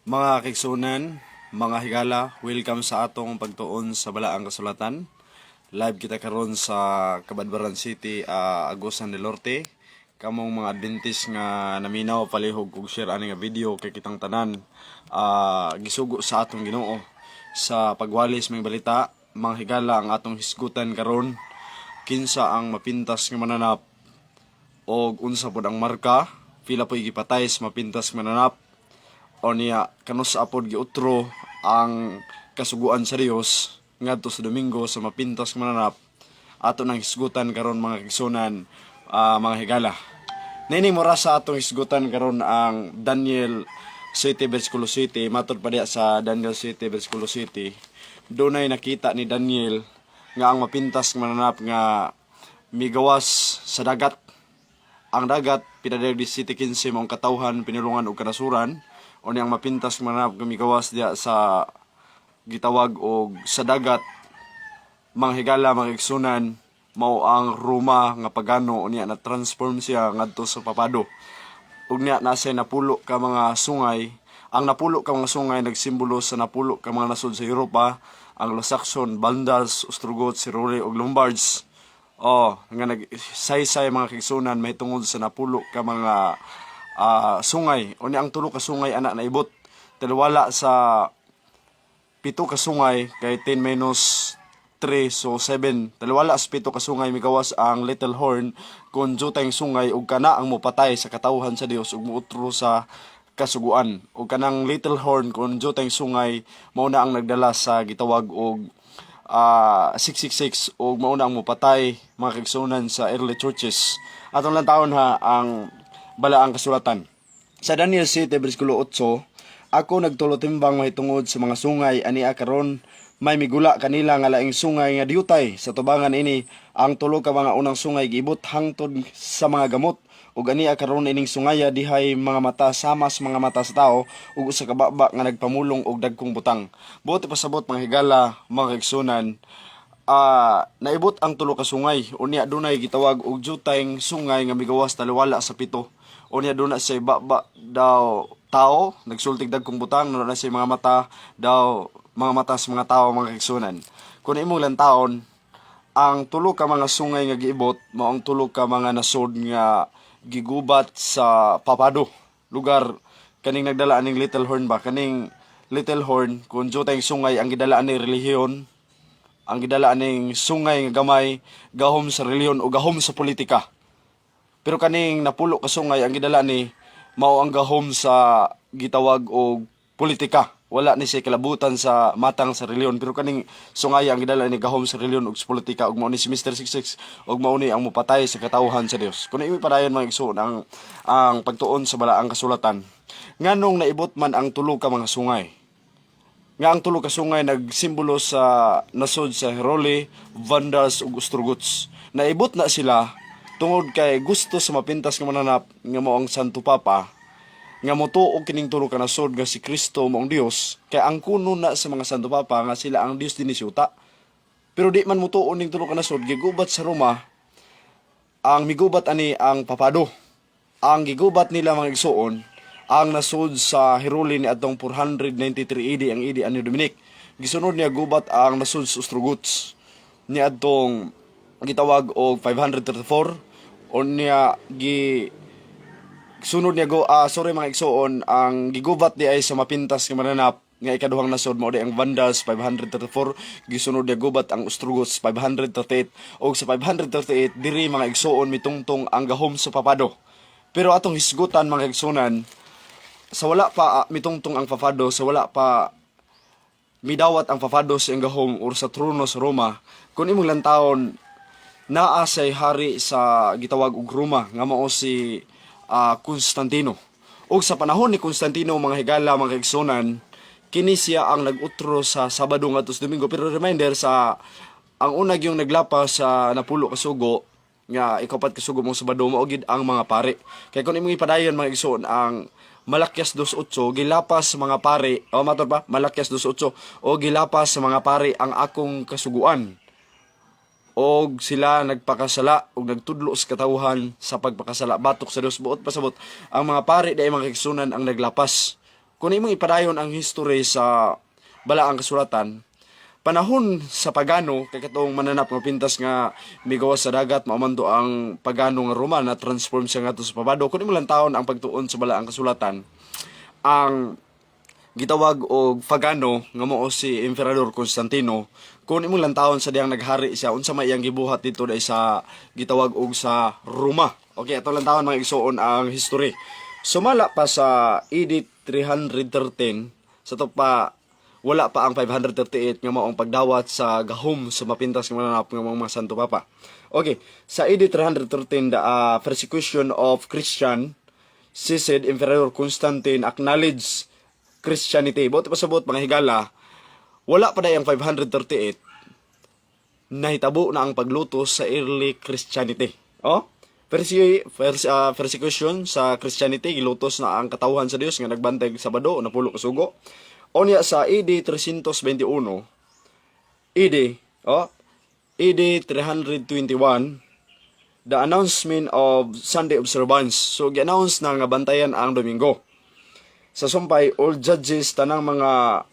Mga kaigsunan, mga higala, welcome sa atong pagtuon sa Balaang Kasulatan. Live kita karon sa Cabadbaran City, Agusan del Norte. Kamong mga Adventist nga naminaw palihog og share ani nga video kay kitang tanan gisugo sa atong Ginoo sa pagwalis may balita. Mga higala, ang atong hisgutan karon kinsa ang mapintas nga mananap og unsa pod ang marka, pila po'y gipatay sa mapintas nga mananap, o niya kanus apod giutro ang kasuguan sa Dios ngadto sa Domingo sa mapintas nga mananap. Ato nang hisgutan karon mga kigsunan, mga higala. Nini mura sa atong hisgutan karon ang Daniel 7 versikulo 7. Matod pa diya sa Daniel 7 versikulo 7, dunay nakita ni Daniel nga ang mapintas nga mananap nga migawas sa dagat. Ang dagat pinadayag di City 15 mong katawhan, pinulungan ug kanasuran, o niyang mapintas nga mananap nga migawas diya sa gitawag og sa dagat. Mga higala, mga igsunan, mao ang Roma nga pagano, o niya na transform siya ngadto sa papado. Ug niya nasay napulo ka mga sungay. Ang napulo ka mga sungay nagsimbolo sa napulo ka mga nasod sa Europa, ang Anglo-Saxon, Vandals, Ostrogoths, Siruli ug Lombards. Nga nagsaysay mga kigsunan may tungod sa napulo ka mga sungay. O ni ang tulo ka sungay anak na ibot. Taliwala sa pito ka sungay kay 10 minus 3 so 7. Taliwala sa pito ka sungay migawas ang little horn kung jutay sungay ug kana ang mopatay sa katawhan sa Dios ug muutro sa kasuguan. Ug kanang little horn kung jutay sungay mao na ang nagdala sa gitawag og 666 o mauna ang mupatay mga kigsunan sa early churches. Atong lang taon ha ang Balaang Kasulatan. Sa Daniel 7 versikulo 8, ako nagtulotimbang mahitungod sa mga sungay ania karon may migula kanila nga laing sungay nga diutay sa tubangan ini. Ang tulo ka mga unang sungay giibot hangtod sa mga gamot, ug ania karon ining sungaya dihay mga mata sama sa mga mata sa tao ug usa ka baba nga nagpamulong og dagkong butang. Buot pasabot mga higala, mga kigsunan, naibot ang tulo ka sungay. Unya dunay gitawag og jutayng sungay nga migawas taliwala sa pito. Unya dunay sa baba daw tao nagsultig dagkong butang, na sa mga mata daw mga mata sa mga tao, mga kigsunan. Kung imong lantawon, ang tulo ka mga sungay nga giibot mao ang tulo ka mga nasod nga gigubat sa papado lugar. Kaning nagdala aning little horn ba, kaning little horn kung jutay sungay ang gidala ani relihiyon, ang gidala aning sungay nga gamay gahom sa relihiyon o gahom sa politika. Pero kaning napulo ka sungay ang gidala ni mao ang gahom sa gitawag og politika. Wala ni siya kalabutan sa matang sa reliyon, pero kaning sungay ang gidala ni gahom sa reliyon ug sa politika, ug mao ni si Mr. 66 ug mao ni ang mupatay sa katawhan sa Dios. Kun imi padayon mga igsoon ang pagtuon sa Balaang Kasulatan, nganong naibot man ang tulo ka mga sungay, nga ang tulo ka sungay nagsimbolo sa nasod sa Heruli, Vandals ug Ostrogoths. Naibot na sila tungod kay gusto sa mapintas nga mananap nga mao ang Santo Papa nga motuog kining tulo ka nasod nga si Kristo maong Dios, kay ang kuno na sa mga Santo Papa nga sila ang Dios dinhi sa yuta. Pero di man motuon ning tulo ka nasod gigubat sa Roma. Ang migubat ani ang papado. Ang gigubat nila mga igsoon ang nasod sa Heruli ni adtong 493 AD, ang AD ani Dominic. Gisunod niya gubat ang nasod sa Ostrogoths ni adtong gitawag og 534, o niya sunod niya mga igsoon ang gigubat di ay sa mapintas nga mananap nga ikaduhang nasod mao di ang Vandals 534, gisunod niya gubat ang Ostrogoths 538, og sa 538 diri mga igsoon mitungtong ang gahom sa papado. Pero atong hisgutan mga igsunan, sa wala pa mitungtong ang papado, sa wala pa midawat ang papado sa gahom or sa trono sa Roma, kun imong lantawon naa say hari sa gitawag og Roma nga mao si Constantino. Og sa panahon ni Constantino mga higala, mga kaigsunan, kini siya ang nag-utro sa Sabado ngadto sa Domingo. Pero reminder sa ang unag yung naglapas sa napulo ka sugo nga ikapat ka sugo mong Sabado mao gid ang mga pare. Kay kun imong ipadayon mga igsoon ang Malakyas 2:8 gilapas sa mga pare, matur pa Malakyas 2:8, o gilapas sa mga pare ang akong kasuguan. Og sila nagpakasala og nagtudlo sa katawhan sa pagpakasala batok sa Dios. Buot pasabot ang mga pari day mga kigsunan ang naglapas Kung imong ipadayon ang history sa balaang kasulatan, panahon sa pagano kay katong mananap nga pintas nga migawas sa dagat maumando ang pagano nga Roma na transform siya ngadto sa pabado. Kun imo lang taon ang pagtuon sa balaang kasulatan, ang gitawag og pagano nga mao si Emperador Constantino, kun imong lang taon sa diyang naghari siya unsa may iyang gibuhat dito dai sa gitawag og sa Roma. Okay, ato lang taon mga igsuon ang history. Sumala pa sa AD 313 sa to pa wala pa ang 538 nga maong pagdawat sa gahom sa mapintas nga mananap nga mga Santo Papa. Okay, sa AD 313 the persecution of Christian ceased. Emperor Constantine acknowledged Christianity. Buti pasabot mga higala, wala pa dayang 538 nahitabo na ang paglutos sa early Christianity. Oh, persecution sa Christianity, gilutos na ang katawhan sa Dios nga nagbantay sa bado napulo ka sugo. Onya sa AD 321, AD 321, the announcement of Sunday observance. So gi-announce na nga bantayan ang Domingo. Sa sumpay, all judges tanang mga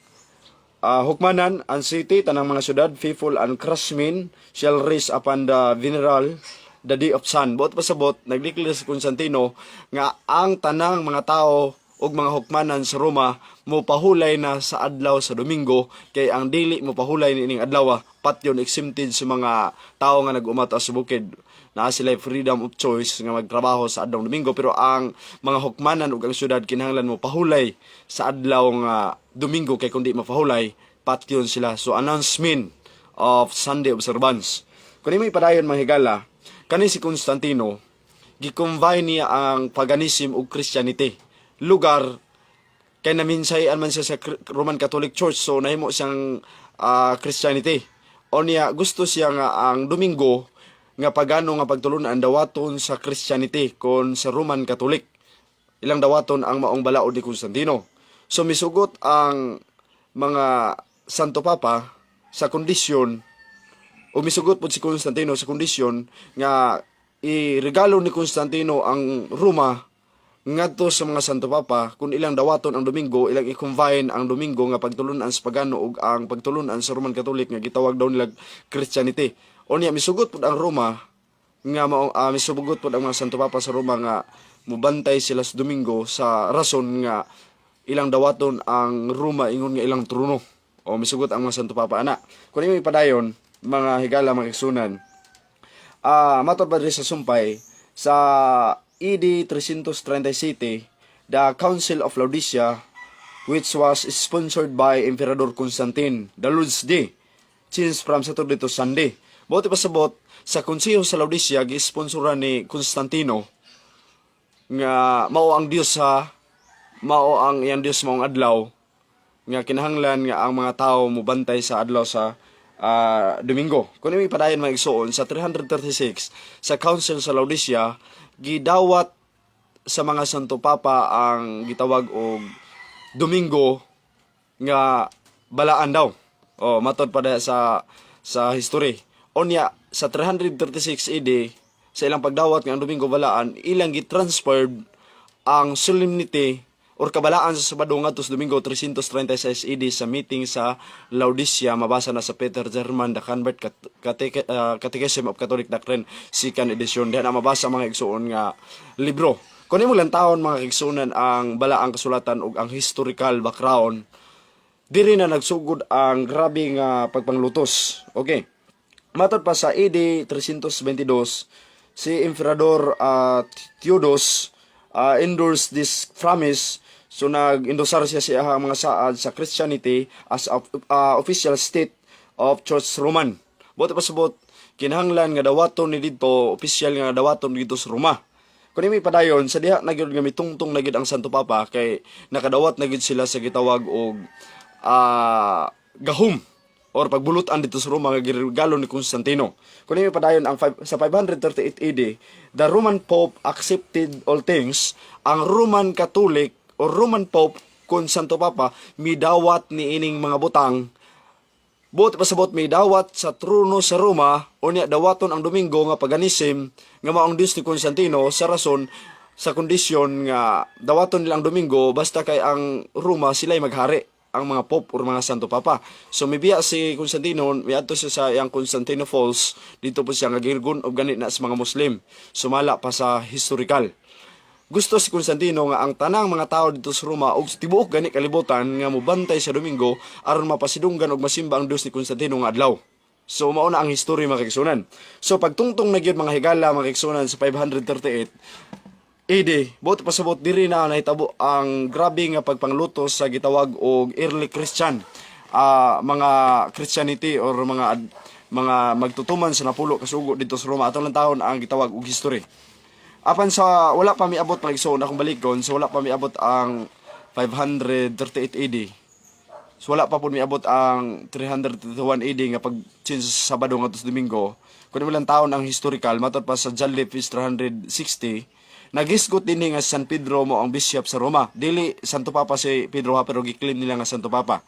hukmanan and city, tanang mga syudad, faithful and craftsmen shall raise upon the veneral the day of sun. Buot pasabot, nagdeclare si Constantino nga ang tanang mga tao ug mga hukmanan sa Roma mopahulay na sa adlaw sa Domingo, kay ang dili mopahulay niining adlaw patyon exempted sa mga tao nga nag-umata sa bukid. Naa sila freedom of choice nga magtrabaho sa adlaw Domingo, pero ang mga hukmanan ug ang syudad kinahanglan mopahulay sa adlaw nga Domingo, kay kundi mapahulay patyon sila. So announcement of Sunday observance. Kung imo ipadayon mga higala, kani si Constantino gi-combine niya ang paganism ug Christianity. Lugar kay naminsayan man siya sa Roman Catholic Church, so nahimo siyang Christianity. O niya gusto siya nga ang Domingo nga pagano nga pagtulunan dawaton sa Christianity kon sa Roman Catholic. Ilang dawaton ang maong balaod ni Constantino. So misugot ang mga Santo Papa sa kondisyon, o misugot po si Constantino sa kondisyon nga iregalo ni Constantino ang Roma ngadto sa mga Santo Papa kung ilang dawaton ang Domingo, ilang i-combine ang Domingo nga pagtulunan sa pagano ug ang pagtulunan sa Roman Catholic nga gitawag daw nila Christianity. O niya misugot pud ang Roma nga misugot pud ang mga Santo Papa sa Roma nga mubantay sila sa Domingo sa rason nga ilang dawaton ang Roma ingon nga ilang trono. O misugot ang mga Santo Papa ana. Kung imo ipadayon mga higala mga igsunan, matod pa diri sa sumpay sa AD 337, the Council of Laodicea, which was sponsored by Emperador Constantine, the Lord's Day, changed from Saturday to Sunday. Buti pasabot, sa konseho sa Laodicea, gisponsoran ni Constantino, nga mao ang Dios mao ang iyang Dios maong adlaw, nga kinahanglan nga ang mga tao mubantay sa adlaw sa Domingo. Kung imi padayon mga igsuon, sa 336, sa Council sa Laodicea, gidawat sa mga Santo Papa ang gitawag og Domingo nga balaan daw. O matod pa sa history. Onya sa 336 AD sa ilang pagdawat nga ang Domingo balaan, ilang gitransferred ang solemnity or kabalaan sa Sabado ngadto sa Domingo 336 AD sa meeting sa Laodicea. Mabasa na sa Peter German, The Convert Catechism of Catholic Doctrine, 2nd edition. Diyan na mabasa mga igsuon nga libro. Kung imo lang taon mga igsuonan ang balaang kasulatan ug ang historical background, diri na nagsugod ang grabe nga pagpanglutos. Okay. Matod pa sa AD 322, si Emperador Theodos endorsed this promise. So nag-endosar siya mga saad sa Christianity as official state of Church Roman. Buti pasabot, kinahanglan nga dawaton ni dito, official nga dawaton dito sa Roma. Kung imi padayon, sa diha na gyud nga mitungtong na gyud ang Santo Papa, kay nakadawat na gyud sila sa gitawag og gahom or pagbulutan dito sa Roma nga giregalo ni Constantino. Kung imi padayon sa 538 AD, the Roman Pope accepted all things. Ang Roman Catholic o Roman Pope kun Santo Papa midawat ni ining mga butang. Buti pasabot midawat sa trono sa Roma, o niya dawaton ang Domingo nga paganism nga mao ang Dios ni Constantino sa rason sa kondisyon nga dawaton nilang Domingo basta kay ang Roma sila'y maghari, ang mga Pope or mga Santo Papa. So mibiya si Constantino, miadto siya sa iyang Constantino Falls, dito po siya nagirgon og ganit na sa mga Muslim. Sumala pa sa historical. Gusto si Constantino nga ang tanang mga tao dito sa Roma og tibuok gani kalibutan nga mobantay sa Domingo aron mapasidunggan og masimba ang Dios ni Constantino nga adlaw. So mao na ang history mga kaigsunan. So pagtungtong na gyud mga higala mga kaigsunan sa 538 AD, buot pasabot diri na nahitabo ang grabe nga pagpanglutos sa gitawag og early Christian, mga Christianity or mga magtutuman sa napulo kasugo dito sa Roma atong lang taon ang gitawag og history. Apan sa wala pa miabot mga igsoon akong balikon, so wala pa miabot ang 538 AD. So wala pa po miabot ang 331 AD nga pag-change sa Sabado nga sa Domingo. Kung ilang taon ang historical, matod pa sa July 360, nagisgot din nga San Pedro mo ang bishop sa Roma. Dili Santo Papa si Pedro ha, pero giklaim nila nga Santo Papa.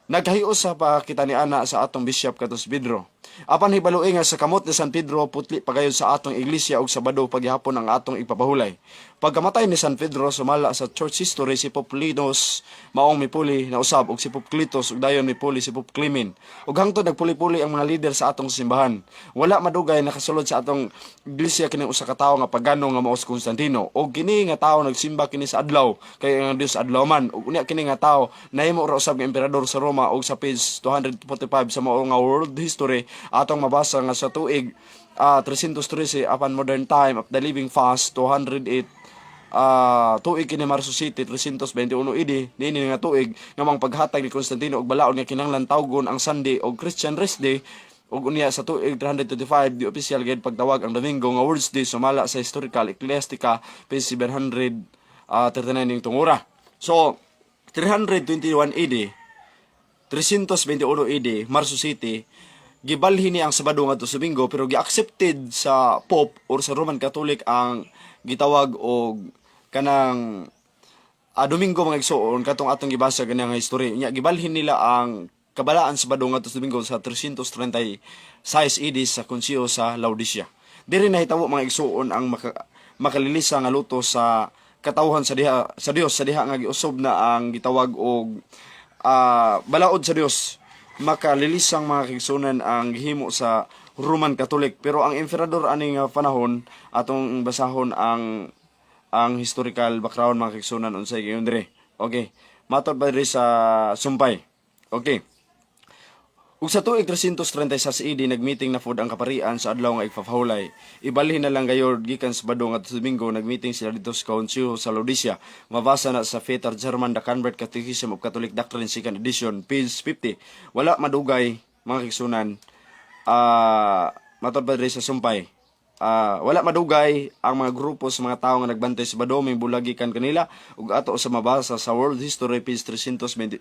Naghahios sa pakita ni ana sa atong bishop katos Pedro. Apan hibaluin nga sa kamot ni San Pedro putli pagayon sa atong iglesia og Sabado paghihapon ang atong ipapahulay. Pagkamatay ni San Pedro sumala sa church history si Pope Linus maong mipuli na usab og si Pope Clitus ug dayon mipuli si Pope Clement. Ug hangtod nagpuli-puli ang mga leader sa atong simbahan. Wala madugay nakasulod sa atong iglesia kini usa ka tawo nga pagano nga mao si Constantino. Og kini nga tawo nagsimba kini sa adlaw kay ang Dios adlaw man. Ug unya kini nga tawo nahimo ra usab nga emperador sa Roma og sa page 245 sa mao nga world history atong mabasa nga sa tuig 313 upon modern time of the living fast 208 tuig kini Marso City 321 AD nini nga tuig nga mang paghatag ni Constantino og balaod nga kinahanglan tawgon ang Sunday og Christian rest day ug unya sa tuig 325 di official gid pagtawag ang Domingo nga World's Day sumala sa historical Ecclesiastica page 739 ning tungura. So 321 AD 321 AD Marso City gibalhin ni ang Sabado nga sa Domingo pero gi-accepted sa Pope or sa Roman Catholic ang gitawag og kanang Domingo mga igsoon katong atong gibasa ganang history nya gibalhin nila ang kabalaan sa Sabado nga sa Domingo sa 336 AD sa konsiyo sa Laodicea. Diri nahitabo mga igsoon ang makalilisa nga luto sa katawhan sa Dios sa diha nga giusob na ang gitawag og balaod sa Dios. Makalilisang mga kaigsunan ang gihimo sa Roman Catholic pero ang emperador ani nga panahon atong basahon ang historical background mga kaigsunan unsay gayon dire. Okay, matod ba diri sa sumpay. Okay, ug sa tuig 330 sa AD nagmeeting na fud ang kaparian sa adlaw nga igpapahulay. Ibalhin na lang gayod gikan sa Sabado nga sa Domingo nagmeeting sila dito sa Council sa Laodicea. Mabasa na sa Fetter German the Convert Catechism of Catholic Doctrine 2nd edition page 50. Wala madugay mga kaigsunan matod ba diri sa sumpay. Wala madugay ang mga grupo sa mga tawo nga nagbantay sa Sabado may bulagikan kanila ug ato sa mabasa sa World History page 351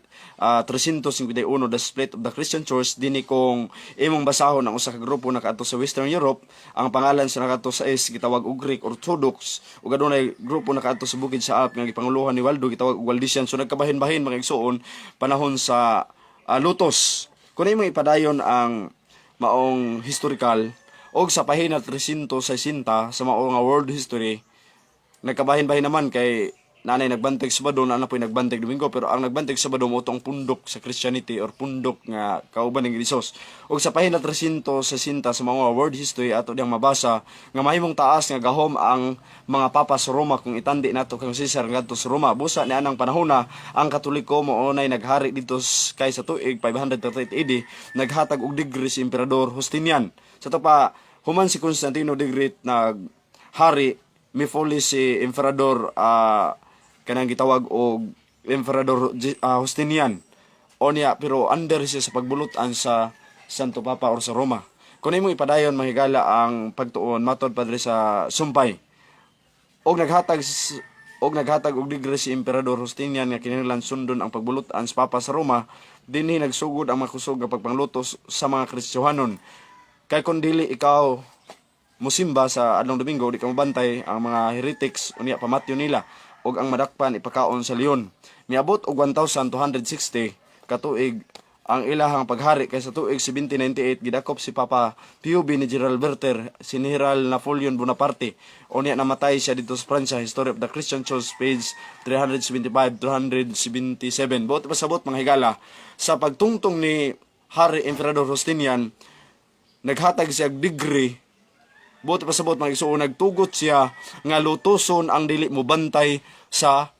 the split of the Christian Church dinhi kung imong basahon ang usa ka grupo nakaadto sa Western Europe ang pangalan sa nakaadto sa gitawag og Greek Orthodox ug adunay grupo nakaadto sa bukid sa Alp nga gipanguluhan ni Waldo gitawag og Waldensian. So nagkabahin-bahin mga igsoon panahon sa lutos. Kung imong ipadayon ang maong historical og sa pahina 360 sa mao nga world history nagkabahin-bahin naman kay nanay nagbantay sa Sabado na po'y nagbantay Domingo pero ang nagbantay sa Sabado mo tong pundok sa Christianity or pundok nga kauban ng Dios. Og sa pahina 360 sa mga world history ato diyang mabasa nga mahimong taas nga gahom ang mga papa sa Roma kung itandi nato kang Caesar ngadto sa Roma. Busa ni anang panahona ang Katoliko mo nay naghari dito kay sa tuig 538 AD naghatag og degree si Emperador Justinian. Sa to pa human si Constantino the Great naghari mifuli si Emperador kanang gitawag og Emperador Justinian onya pero under siya sa pagbulutan sa Santo Papa or sa Roma. Kung imo ipadayon mahigala ang pagtuon matod padre sa sumpay og naghatag og degree si Emperador Justinian nga kinahanglan sundon ang pagbulutan sa Papa sa Roma dinhi nagsugod ang makusog nga pagpanglutos sa mga Kristiyanon. Kay kung dili ikaw musimba sa adlong Domingo di ka mabantay ang mga heretics unya pamatyo nila ug ang madakpan ipakaon sa leon. Miabot og 1260 katuig ang ilahang paghari kay sa tuig 1798 gidakop si Papa Pio B ni General Berter si General Napoleon Bonaparte o niya namatay siya dito sa Pransya. History of the Christian Church page 375-377. Buot pasabot mga higala sa pagtungtong ni Hari Emperador Justinian naghatag siya degree. Buot pasabot mga igsoon nagtugot siya nga lutuson ang dili mo bantay sa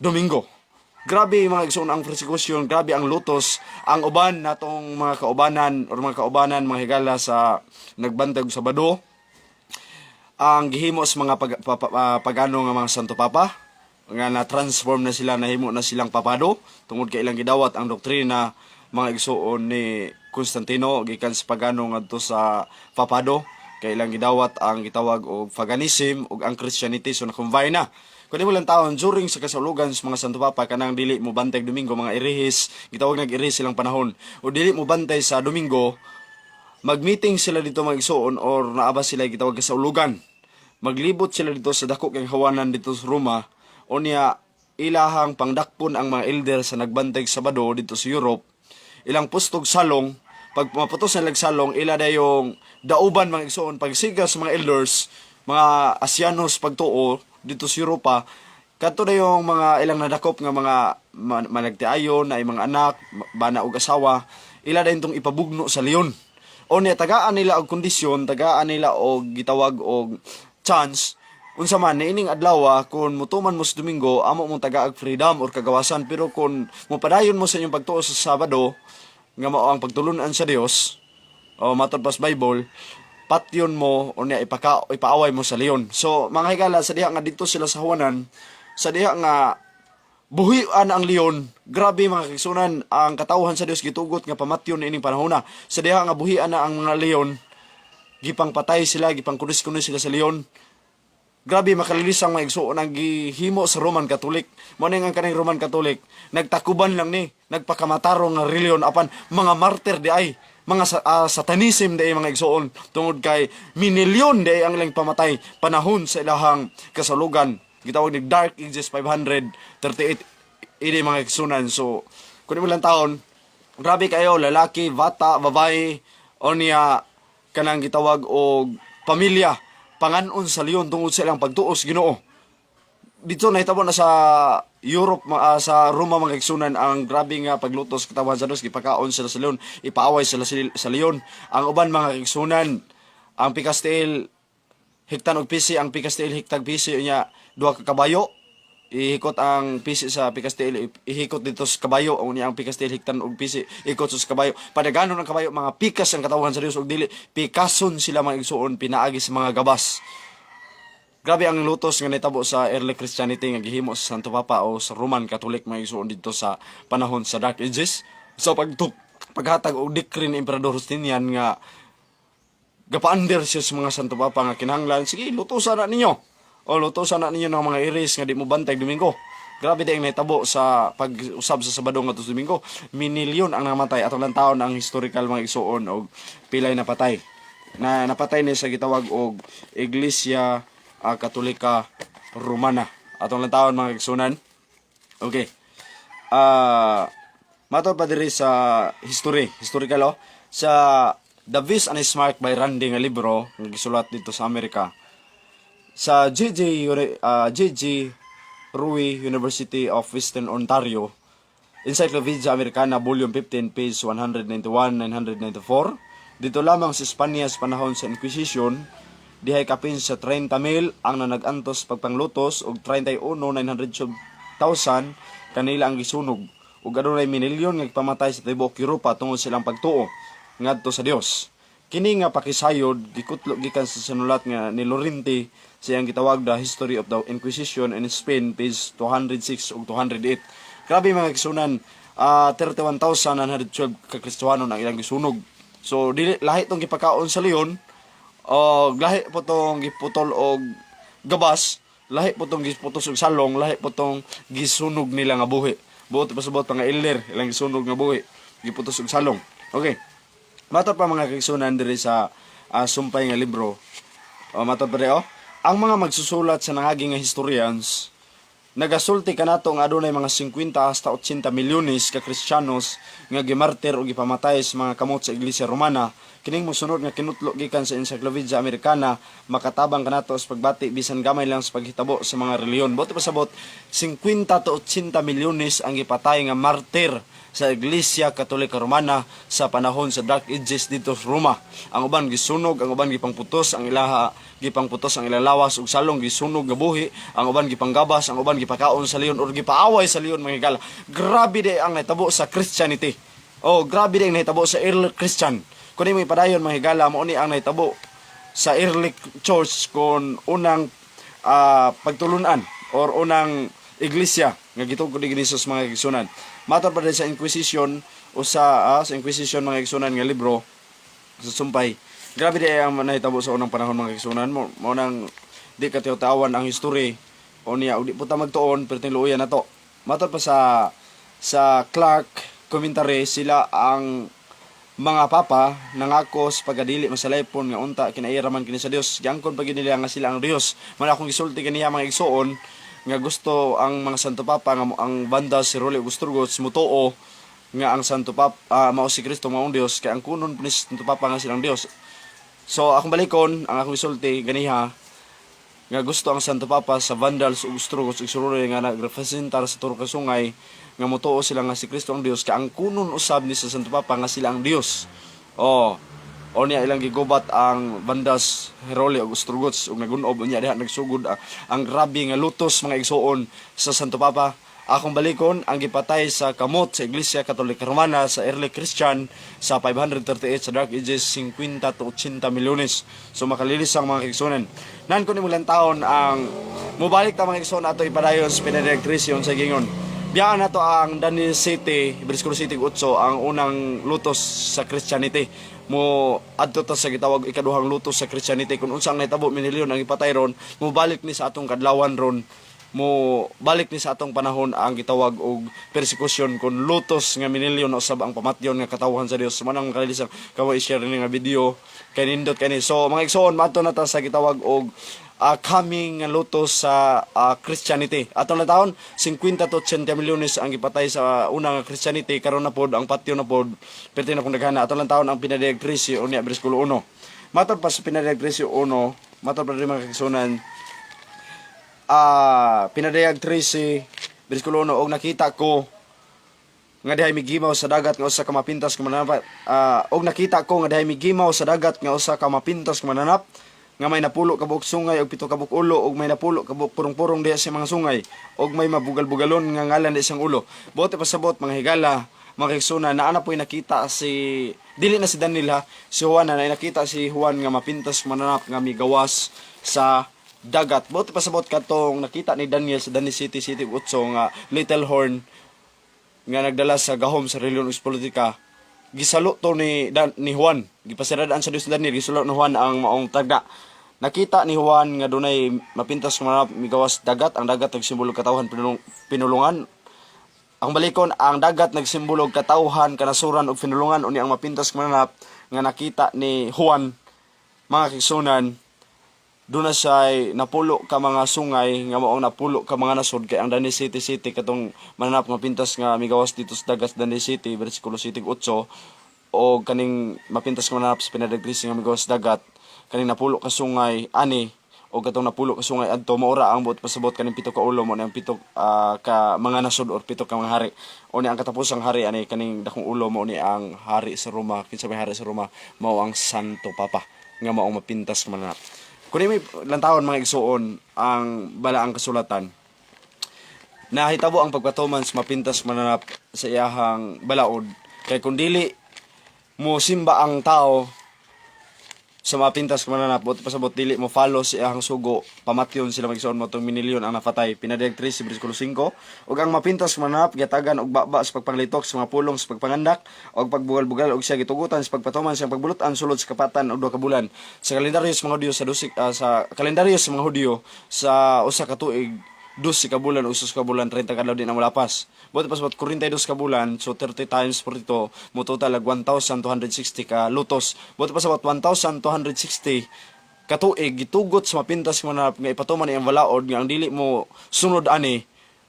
Domingo. Grabe mga igsoon ang persecution, grabe ang lutos. Ang uban natong mga kaubanan or mga kaubanan mga higala sa nagbantag sa Bado, ang gihimo sa mga pagano nga mga Santo Papa nga na-transform na sila, nahimo na silang papado tungod kay ilang gidawat ang doktrina mga igsoon ni Constantino gikan sa pagano ngadto sa papado kay ilang gidawat ang gitawag og paganism ug ang Christianity so na-combine na. Kung mo lang taon, during sa kasaulogan sa mga Santo Papa, kanang dili mo bantay Domingo, mga irihis, gitawag nag-irihis silang panahon, o dili mo bantay sa Domingo, mag-meeting sila dito mga igsoon, or naaba sila gitawag kasaulogan. Maglibot sila dito sa dako kang hawanan dito sa Roma, o niya ilahang pangdakpon ang mga elder sa nagbantay sa Bado dito sa Europe, ilang pustog salong, pag maputos na salong, ila na yung dauban mga igsoon, pagsiga sa mga elders, mga Asianos pagtuo, dito sa Europa, kadto na yung mga ilang nadakop nga mga managtiayon na mga anak, bana og asawa, ila na itong ipabugno sa leon. O niya, tagaan nila og kondisyon, tagaan nila og gitawag og chance, unsa man, niining adlaw, kung mutuman mo sa Domingo, amo mong tagaag freedom or kagawasan, pero kung mupadayon mo sa inyong pagtuo sa Sabado, nga mao ang pagtulunan sa Dios, o matod pas Bible, patyon mo o niya ipaaway mo sa leon. So mga higala sa diha nga dito sila sa hawanan, sa diha nga buhian ang leon, grabe mga kigsunan, ang katawhan sa Dios gitugot nga pamatyon ining panahon na. Sa diha nga buhian na ang mga leon, gipang patay sila, gipang kunis-kunis sila sa leon. Grabe makalilisang mga igsuon ang gihimo sa Roman Catholic. Mo ning ang kanang Roman Catholic, nagtakuban lang ni, nagpakamatarong nga reliyon apan mga martyr di ay mga satanism day mga igsoon tungod kay minilyon day ang ilang pamatay panahon sa ilahang kasalugan gitawag ni Dark Ages 538 ini mga igsunan. So kun mo lang taon, grabe kayo, lalaki, bata, babae o niya kanang gitawag og pamilya panganon sa leon tungod sa ilang pagtuos Ginoo. Dito nahitabo na sa Europe, sa Roma mga igsunan, ang grabe nga paglutos katawan sa Dios, gipakaon sila sa leon, ipaaway sila sa leon. Ang uban mga igsunan, ang pikastil hiktan og pisi, ang pikastil hiktag pisi niya duha ka kabayo, ihikot ang pisi sa pikastil, ihikot dito sa kabayo, o niya ang pikastil hiktan og pisi, ikot sa kabayo. Padagano ng kabayo, mga pikas ang katawan sa Dios og dili pikason sila mga igsuon, pinaagi sa mga gabas. Grabe ang lutos nga nitabo sa early Christianity nga gihimo sa Santo Papa o sa Roman Catholic mga igsoon dito sa panahon sa Dark Ages. So paghatag og decree ni Emperador Justinian nga gapaander siya sa mga Santo Papa nga kinahanglan, sige lutosan na ninyo. O lutosan na ninyo ng mga iris nga di mo bantay Domingo. Grabe din ang nitabo sa pag-usab sa Sabado nga Domingo. Minilyon ang namatay atong lang taon ang historical mga igsoon og pilay na patay. Na napatay ni sa gitawag og Iglesia Katolika Romana. Atong lang taon mga igsunan. Okay. Matod pa diri sa historical sa The Viz and His Mark by Randy nga libro nga gisulat dito sa Amerika. Sa J.G. Rui University of Western Ontario, Encyclopedia Americana Volume 15 page 191-994. Dito lamang sa Espanya sa panahon sa Inquisition, dihay kapin sa 30,000 ang nanag-antos pagpanglutos og 31,900,000 kanila ang gisunog ug adunay minilyon nga pamatay sa tibuok Europa tungod silang pagtuo ngadto sa Dios. Kini nga pakisayod gikutlo gikan sa sinulat nga ni Lorente siyang gitawag The History of the Inquisition in Spain page 206 ug 208. Grabe mga kisunan, 31,912 ka Kristiyano ang ilang gisunog. So dili lahi tong gipakaon sa leon, lahi po tong giputol og gabas, lahi po tong giputos og salong, lahi po tong gisunog nila nga buhi. Buot pasubot nga elder ilang gisunog nga buhi, giputos og salong. Okay. Matod pa mga kigsunan diri sa sumpay nga libro. Matod pa ang mga magsusulat sa nangaging nga historians nagasulti kanato nga adunay mga 50 hasta 80 milyones ka Kristiyanos nga gimartir o gipamatay sa mga kamot sa Iglesia Romana. Kining mosunod nga kinutlo gikan sa Encyclopedia Americana, makatabang kanato sa pagbati bisan gamay lang sa paghitabo sa mga reliyon. Buti pasabot 50 to 80 milyones ang gipatay nga martir sa Iglesia Katolika Romana sa panahon sa Dark Ages dito sa Roma. Ang uban gisunog, ang uban gipangputos, ang gipangputos ang ilang lawas ug salong gisunog nga buhi, ang uban gipanggabas, ang uban gipakaon sa leon or gipaaway sa leon mga higala. Grabe di ang nahitabo sa Christianity. Oh, grabe di ang nahitabo sa early Christian. Kung mo ipadayon mga higala, mao ni ang nahitabo sa early church kon unang pagtulunan or unang iglesia nga gitugod ni Jesus mga igsunan. Matud pa sa Inquisition o sa Inquisition mga igsunan nga libro sa sumpay. Grabe di ang nahitabo sa unang panahon mga igsunan mo nang di katiutawan ang history o niya ug di puta magtuon pero tinuyan nato. Matud pa sa Clark commentary, sila ang mga papa nangako sa pagdili masalaypon nga unta kinairaman kini sa Dios. Giangkon pa gid nila nga sila ang Dios. Man akong gisulti kaniya mga igsuon nga gusto ang mga Santo Papa nga ang banda si Rolly Busturgos mutuo nga ang Santo Papa mao si Kristo mao ang Dios kay ang kunon ni Santo Papa nga silang Dios. So akong balikon ang akong gisulti ganiha nga gusto ang Santo Papa sa Vandals ug Ostrogoths ug Sorore nga nagrepresentar sa Turok Sungay nga motuo sila nga si Kristo ang Dios kay ang kunon usab ni sa Santo Papa nga sila ang Dios. O niya ilang gigubat ang Bandas Herole ug Ostrogoths ug nagunob niya diha nagsugod ang grabe nga lutos mga igsuon sa Santo Papa. Akong balikon ang gipatay sa kamot sa Iglesia Katolika Romana sa early Christian sa 538 sa Dark Ages 50 to 80 milyones. So makalilis ang mga igsuonan. Nan kun ilang taon ang mobalik ta mga igsuon ato ipadayon sa pinadirectrision sa gingon. Biyaan nato ang Daniel City, Briscoe City 8 ang unang lutos sa Christianity. Mo adto ta sa gitawag ikaduhang lutos sa Christianity kung unsang nahitabo minilyon ang ipatay ron, mo balik ni sa atong kadlawan ron, mo balik ni sa atong panahon ang gitawag og persecution kun lutos nga minilyon usab ang pamatyon nga katawhan sa Dios. Manang kalilisang kaway share ni nga video kay nindot kani. So mga igsoon madto na ta sa gitawag og coming nga lutos sa Christianity. Atong taon 50 to 80 milyones ang gipatay sa unang Christianity karon na pod ang patio na pod perti na kung daghana. Atong taon ang pinadayag 13 unya bersikulo 1. Matod pa sa pinadayag 13 1, matod pa rin mga kagsunan pinadayag 13 bersikulo 1 og nakita ko nga dihay migimaw sa dagat nga usa ka mapintas ka mananap og nakita ko nga dihay migimaw sa dagat nga usa ka mapintas ka mananap nga may napulo ka buok sungay og pito ka buok ulo og may napulo ka buok purong-purong diha sa mga sungay og may mabugal-bugalon nga ngalan di siyang ulo. Bote pasabot mga higala, mga kaigsunan, naana po'y nakita si dili na si Daniel si Juan na nakita si Juan nga mapintas mananap nga migawas sa dagat. Bote pasabot katong nakita ni Daniel sa Daniel City 8 nga little horn nga nagdala sa gahom sa reliyon ug politika. Gisalo to ni Juan, gipasiradaan sa Dios Daniel, gisalo ni Juan ang maong tagda. Nakita ni Juan nga dunay mapintas nga migawas dagat, ang dagat nagsimbolo katawhan pinulungan. Ang balikon ang dagat nagsimbolo katawhan kanasuran ug pinulungan uni ang mapintas nga nga nakita ni Juan mga kigsunan. Doon na siya napulo ka mga sungay nga maong napulo ka mga nasod kay ang Daniel City katong mananap nga pintas nga migawas dito sa dagat Daniel City bersikulo 8 o kaning mapintas nga mananap sa pinadagris nga migawas dagat kaning napulo ka sungay ani o katong napulo ka sungay adto maura ang buot pasabot kaning pito ka ulo mo ang pito ka mga nasod or pito ka mga hari o ni ang katapusang hari ani kaning dakong ulo mo ni ang hari sa Roma kinsa may hari sa Roma mao ang Santo Papa nga maong mapintas nga mananap. Kung may lantawon mga igsuon ang balaang kasulatan, nahitabo ang pagpatuman sa mapintas mananap sa iyahang balaod. Kaya kung dili mo simba ang tao sa mapintas mananap, pasabot dili mo follow sa iyahang sugo, pamatyon sila mag-igsuon mo itong minilyon ang nafatay. Pinadayag 3 bersikulo 5. Ug ang mapintas mananap, gatagan og baba sa pagpanglitok sa mga pulong sa pagpangandak, og pagbugal-bugal og siya gitugutan sa pagpatuman sa pagbulutan sulod sa kapatan og 2 ka bulan. Sa kalendaryo sa mga Hudyo sa kalendaryo sa mga Hudyo sa usa ka tuig 12 ka bulan, usos ka bulan, 30 kadlaw din ang malapas. Buti pasabot 42 ka bulan, so 30 times 42, mo total 1,260 ka lutos. Buti pasabot 1,260 ka tuig gitugot sa mapintas nga mananap nga ipatuman iyang balaod nga ang dili mo sunod ani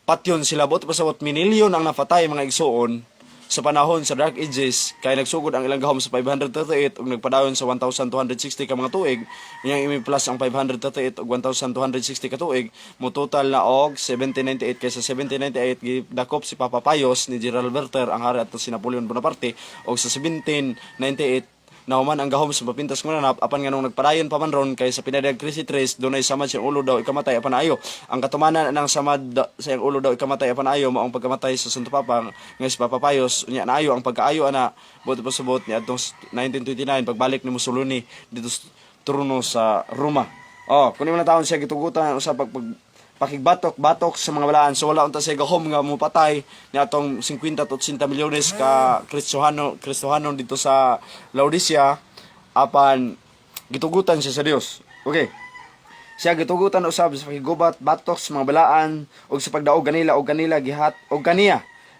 patyon sila buot pasabot minilyon ang napatay mga igsoon sa panahon sa Dark Ages kay nagsugod ang ilang gahom sa 538 ug nagpadayon sa 1260 ka mga tuig niyang imi plus ang 538 ug 1260 ka tuig mo total na og 1798 kaysa 1798 gidakop si Papa Pius ni Gerald Berter ang hari ato si Napoleon Bonaparte og sa 1798 nahuman ang gahom sa mapintas nga mananap apan nganong nagpadayon pa man ron kay sa pinadayag 33 dunay samad siyang ulo daw ikamatay apan ayo ang katumanan ng samad sa iyang ulo daw ikamatay apan ayo mao ang pagkamatay sa Santo Papa nga si Papa Pius unya naayo ang pagkaayo ana buot pasabot ni adtong 1929 pagbalik ni Mussolini dito sa trono sa Roma. Kunin mo na taon siya gitugutan usa pakigbatok-batok sa mga balaan. So wala unta siya gahom nga mupatay ni atong 50 to 80 milyones ka Kristohano dito sa Laodicea apan gitugutan siya sa Dios. Okay. Siya gitugutan usab sa pakigubat batok sa mga balaan ug sa pagdaog kanila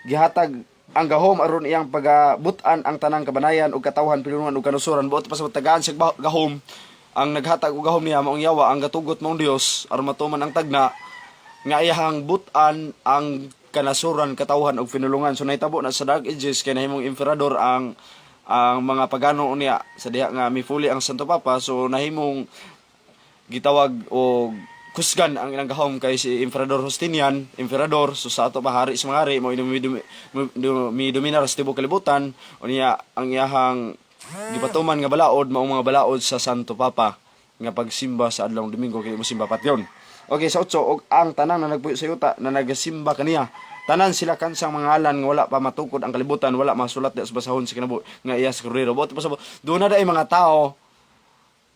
gihatag ang gahom aron iyang pagabutan ang tanang kabanayan ug katawhan pilungan ug kanusuran buot pa sa tagaan siya gahom ang naghatag og gahom niya maong yawa ang gatugot mong Dios aron matuman ang tagna nga iyahang butan ang kanasuran katawhan og pinulungan. So nahitabo na sa Dark Ages kay nahimong emperador ang mga pagano niya sa diha nga mifuli ang Santo Papa. So nahimong gitawag og kusgan ang ilang gahom kay si Emperador Justinian, so sa ato pa hari sa mga hari mo dominar sa tibuok kalibutan unya ang iyahang gipatuman nga balaod mao mga balaod sa Santo Papa nga pagsimba sa adlawng Domingo kay mo simba patyon. Okay, sa 8 og ang tanan na nagpuyo sa yuta na nagasimba kaniya tanan sila kansang mga ngalan nga wala pa matukod ang kalibutan wala masulat sa basahon sa kinabuhi nga iya sa Cordero. Buot pa sa do na day mga tao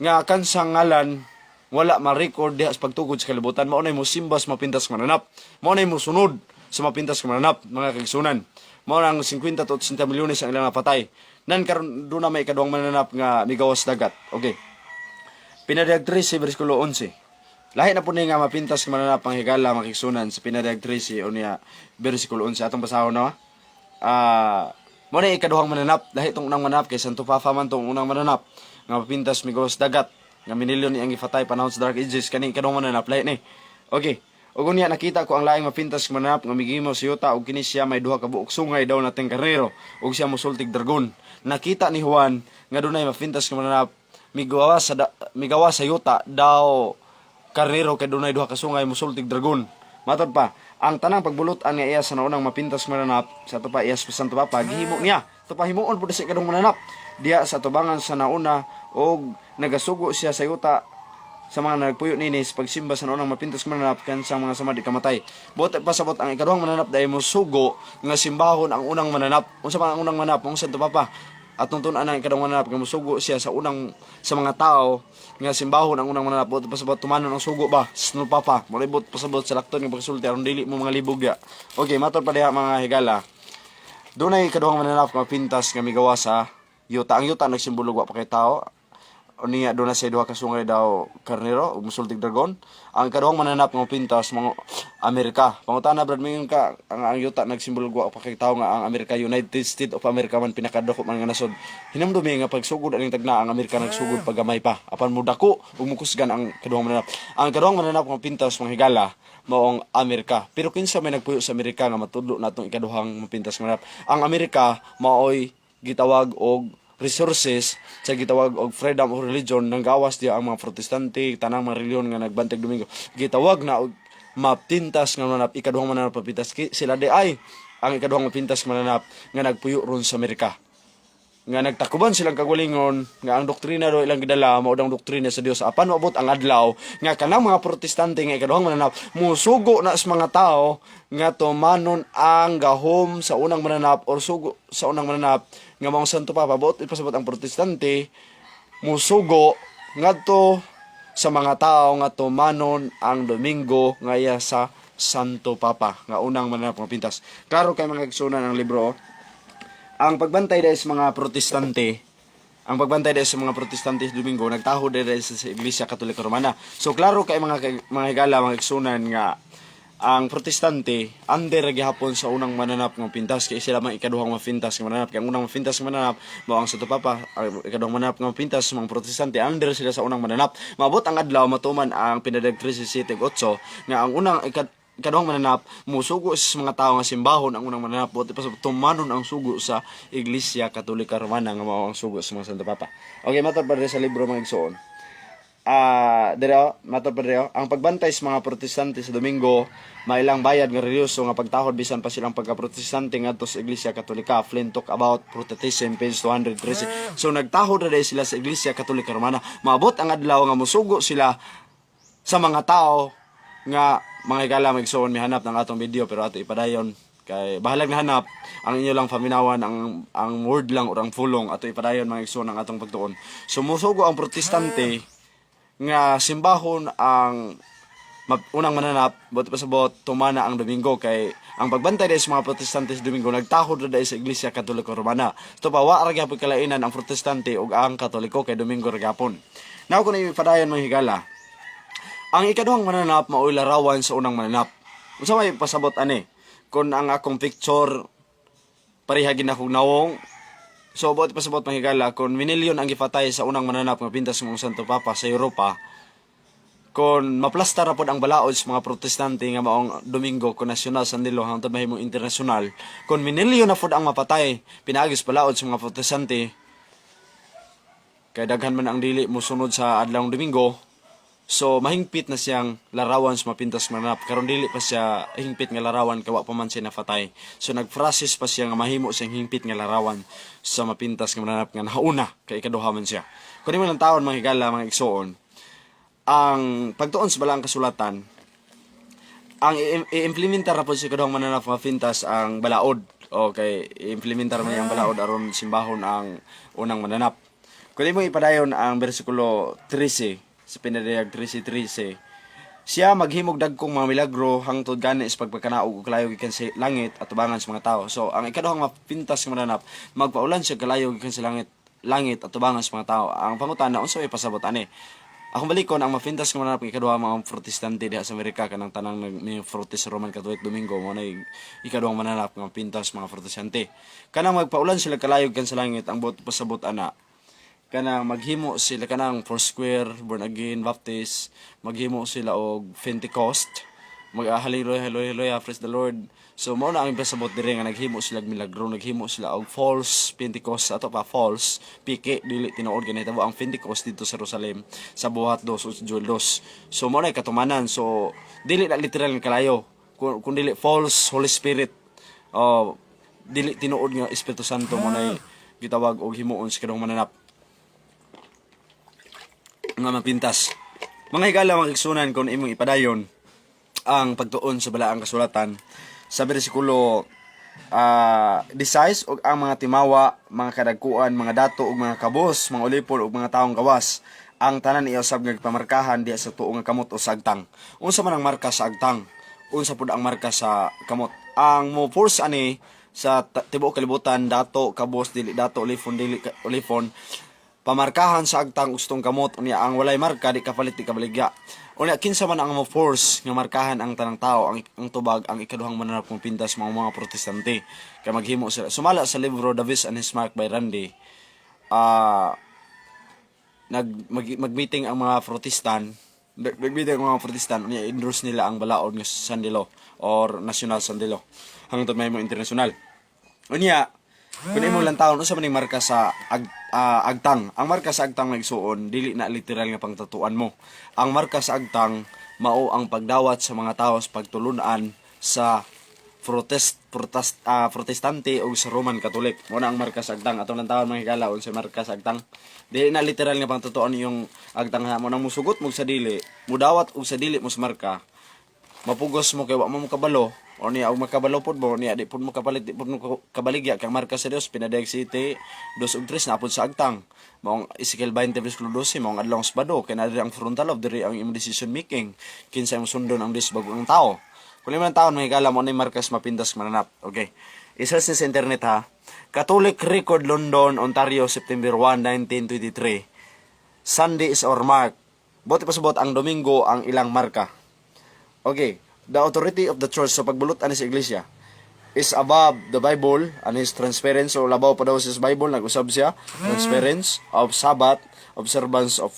nga kansang ngalan wala ma-record diha sa pagtukod sa kalibutan mao nay mo simba sa mapintas mananap mao nay mo sunod sa mapintas mananap mga kaigsunan mao nang 50 to 80 milyones ang ilang napatay nan karon do na may ikaduhang mananap nga migawas dagat. Okay, pinadayag 13 bersikulo 11 lahi na po nga mapintas nga mananap ang higala makigsunan sa pinadayag 13 unya bersikulo 11 atong basahon na mo na ikaduhang mananap lahi tong unang mananap kay Santo Papa man tong unang mananap nga mapintas migawas dagat nga minilyon iyang ifatay panahon sa Dark Ages kani ikaduhang mananap lahi ni. Okay, ug unya nakita ko ang laing mapintas nga mananap nga migimaw sa yuta ug kini siya may duha ka buok sungay daw nating karnero ug siya mosultig dragon. Nakita ni Juan nga dunay mapintas nga mananap migawa sa yuta daw karnero kay dunay duha ka sungay mosultig dragon. Matod pa ang tanang pagbulutan nga iya sa naunang mapintas nga mananap sa ato pa iya sa Santo Papa gihimo niya ito pa himuon pud sa ikadong mananap diya sa tubangan sa nauna og nagasugo siya sa yuta sa mga nagpuyo ninis pagsimba sa naunang mapintas nga mananap kansang mga samad ikamatay. Buot pasabot ang ikaduhang mananap dahil mo sugo nga simbahon ang unang mananap. Unsa man ang unang mananap ang Santo Papa atong tun-an ang ikaduhang mananap nga mosugo siya sa mga tao nga simbahon ang unang mananap. Buot pasabot tumanon ang sugo ba Santo Papa malibot pasabot sa lakton nga pagsulti aron dili mo mga libog ya. Okay, matod pa diha mga higala dunay ikaduhang mananap nga pintas nga migawa sa yuta. Ang yuta nagsimbolo wa pa kay tao unya do na say duha ka sungay daw karnero ug musultig dragon. Ang kaduhang mananap nga pintas mga Amerika pangutana brad mingon ka ang yuta nagsimbolo wa pa kay tao nga ang Amerika United States of America man pinakadako man nga nasod. Hinumdumi nga pagsugod aning tagna ang Amerika nagsugod pagamay pa apan mo dako ug mukusgan ang kaduhang mananap. Ang kaduhang mananap nga pintas mga higala maong Amerika. Pero kinsa may nagpuyo sa Amerika nga matudlo natong ikaduhang mapintas nga mananap. Ang Amerika maoy gitawag og resources sa gitawag og freedom of religion nang gawas diya ang mga protestante tanang mga reliyon nga nagbantay Domingo gitawag na og mapintas nga mananap ikaduhang mananap mapintas sila di ay ang ikaduhang mapintas nga mananap nga nagpuyo ron sa Amerika nga nagtakuban silang kagalingon nga ang doktrina do ilang gidala mao dang doktrina sa Dios apan maabot ang adlaw nga kanang mga protestante nga ikaduhang mananap musugo na sa mga tao nga tumanon ang gahom sa unang mananap or sugo sa unang mananap nga mga Santo Papa buot ipasabot ang protestante musugo ngadto sa mga tao nga tumanon ang Domingo nga iya sa Santo Papa nga unang mananap nga pintas. Klaro kay mga igsunan ang libro ang pagbantay dahil sa mga protestante sa Domingo nagtaho dahil sa Iglesia Katolika Romana. So klaro kay mga higala mga igsunan nga ang protestante under gihapon sa unang mananap nga pintas kay sila man ikaduhang mapintas nga mananap kay ang unang mapintas nga mananap mao ang Santo Papa ang ikaduhang mananap nga pintas mga protestante under sila sa unang mananap. Maabot ang adlaw matuman ang pinadayag 13:8 nga ang unang ikaduhang mananap musugo sa mga tao nga simbahon ang unang mananap buti pa sa tumanon ang sugo sa Iglesia Katolika Romana nga mao ang sugo sa mga Santo Papa. Okay, matod pa sa libro mga igsoon. Matod pa ang pagbantay sa mga protestante sa Domingo mailang bayad nga religyoso nga pagtahod bisan pa silang pagka-protestante ngadto sa Iglesia Katolika. Flynn talk about Protestantism page 213. So nagtahod na sila sa Iglesia Katolika Romana. Maabot ang adlaw nga musugo sila sa mga tao nga mga higala magsuon mihanap ng atong video pero ato ipadayon kay bahalag na hanap ang inyo lang paminawan ang word lang or ang fulong ato ipadayon mga igsoon ang atong pagtuon. Sumusugo ang protestante nga simbahon ang unang mananap buti pa sabot tumana ang Domingo kay ang pagbantay dahil sa mga protestante sa Domingo nagtahod na dahil sa Iglesia Katoliko Romana. Ito pa wa ra gyapon kalainan ang protestante ug ang Katoliko kay Domingo ra gyapon. Now kung ipadayon mga higala ang ikaduhang mananap mao'y larawan sa unang mananap. Unsa may pasabot ani? Kung ang akong picture parihagin akong nawong. So buot pasabot mahigala kung minilyon ang gipatay sa unang mananap nga pintas ng Santo Papa sa Europa. Kung maplastar ra pod ang balaod sa mga protestante nga maong Domingo kung nasyonal sandilo hangtod mahimong internasyonal. Kung minilyon na pod ang mapatay pinaagis balaod sa mga protestante kay daghan man ang dili mosunod sa adlawng Domingo. So mahingpit na siyang larawan sa mapintas mananap karon dili pa siya hingpit nga larawan kawa pa man siya nafatay. So nagprocess pa siya nga mahimo siyang hingpit nga larawan sa mapintas nga mananap nga nauna kay ikaduha man siya. Kun imo lang taon mga higala mga igsoon ang pagtuon sa balaang kasulatan ang i-implementar na po sa ikaduhang mananap nga pintas ang balaod. Okay, i-implementar man ang balaod aron simbahon ang unang mananap. Kun imo ipadayon ang bersikulo 13 sa pinadayag 13:13 siya maghimog dagkong mga milagro hangtod gani is pagpagkanaog ug kalayo gikan sa langit at tubangan sa mga tao. So ang ikaduhang mapintas nga mananap magpaulan siya kalayo gikan sa langit at tubangan sa mga tao. Ang pangutana unsa may pasabot ani? Akong balikon ang mapintas nga mananap ikaduha mga protestante diha sa Amerika kanang tanang Protest Roman Catholic Domingo mo na ikaduhang mananap nga mapintas mga protestante. Kanang magpaulan sila kalayo gikan sa langit ang buot pasabot ana kanang maghimo sila kanang Foursquare, born again, baptist, maghimo sila og Pentecost, hallelujah, praise the Lord. So mao na ang pasabot diri nga naghimo sila og milagro, naghimo sila og false Pentecost ato pa false piki dili tinuod ganito ang Pentecost dito sa Jerusalem sa buhat 2 ug Joel 2. So mao na katumanan. So dili na literal nga kalayo kun dili false Holy Spirit. Dili tinuod nga Espiritu Santo mo na gitawag og himuon sa kadong mananap nga mapintas. Mga higala mga igsunan kung imong ipadayon ang pagtuon sa balaang kasulatan sa bersikulo 16 og ang mga timawa, mga kadagkuan, mga dato ug mga kabos, mga ulipol ug mga taong gawas ang tanan iya usab nga pamarkahan diha sa tuo nga kamot o sa agtang. Unsa man ang marka sa agtang? Unsa pud ang marka sa kamot? Ang mo force ani sa tibuok kalibutan dato kabos dili dato ulipon dili ulipon pamarkahan sa agtang ustong kamot unya ang walay marka di kapalit di kabaligya. Unya kinsa man ang mo force nga markahan ang tanang tao ang tubag ang ikaduhang mananap kong pintas mga protestante kay maghimo sila sumala sa libro Davis and His Mark by Randy. Magmeeting ang mga protestant nagmeeting ang mga protestant unya endorse nila ang balaod nga sandilo or national sandilo hangtod may mo international. Unya kun imo lang taon unsa man ning marka sa agtang? Ang marka sa agtang nagsuon dili na literal nga pangtatuan mo. Ang marka sa agtang mao ang pagdawat sa mga tawo sa pagtulunan sa protestante o sa Roman Catholic. Mo na ang marka sa agtang. Atong lang taon mga higala unsa marka sa agtang. Dili na literal nga pangtatuan yung agtang mo nang musugot mo sa dili, mudawat og sa dili mo sa marka. Mapugos mo kay wa mo kabalo o niya og makabalo pod mo niya di pod mo kapalit di pod mo kabaligya kay marka sa Dios pinadayag City 2 ug 3 na pod sa agtang maong Ezekiel 20:12 maong adlong sabado kay nadiri ang frontal of diri ang imong decision making kinsa imong sundon ang Dios bago ang tao kung man taon may gala mo ni markas mapindas mananap. Okay, i-search sa internet ha. Catholic Record London, Ontario, September 1, 1923. Sunday is our mark. Buti pasabot ang Domingo ang ilang marka. Okay, the authority of the church sa pagbulot ani sa iglesia is above the Bible and his transference. So labaw pa daw sa Bible nag-usab siya transference of Sabbath observance of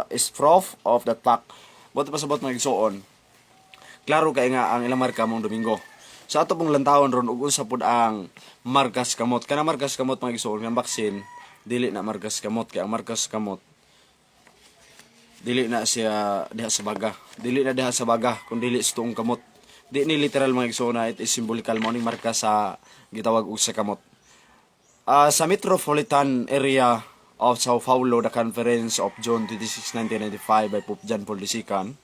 is proof of that fact. Buti pasabot mga igsoon Klaro kay nga ang ilang marka mong Domingo. Sa ato pong lantawon ron ug usa pod ang markas kamot. Kana markas kamot mga igsoon nga baksin dili na markas kamot kay ang markas kamot dili na siya diha sa baga. Dili na diha sa baga kun dili sa tuong kamot. Di ni literal mga igsoon na it is symbolical mo ning marka sa gitawag og sa kamot. Sa metropolitan area of Sao Paulo, the Conference of June 26, 1995 by Pope John Paul II,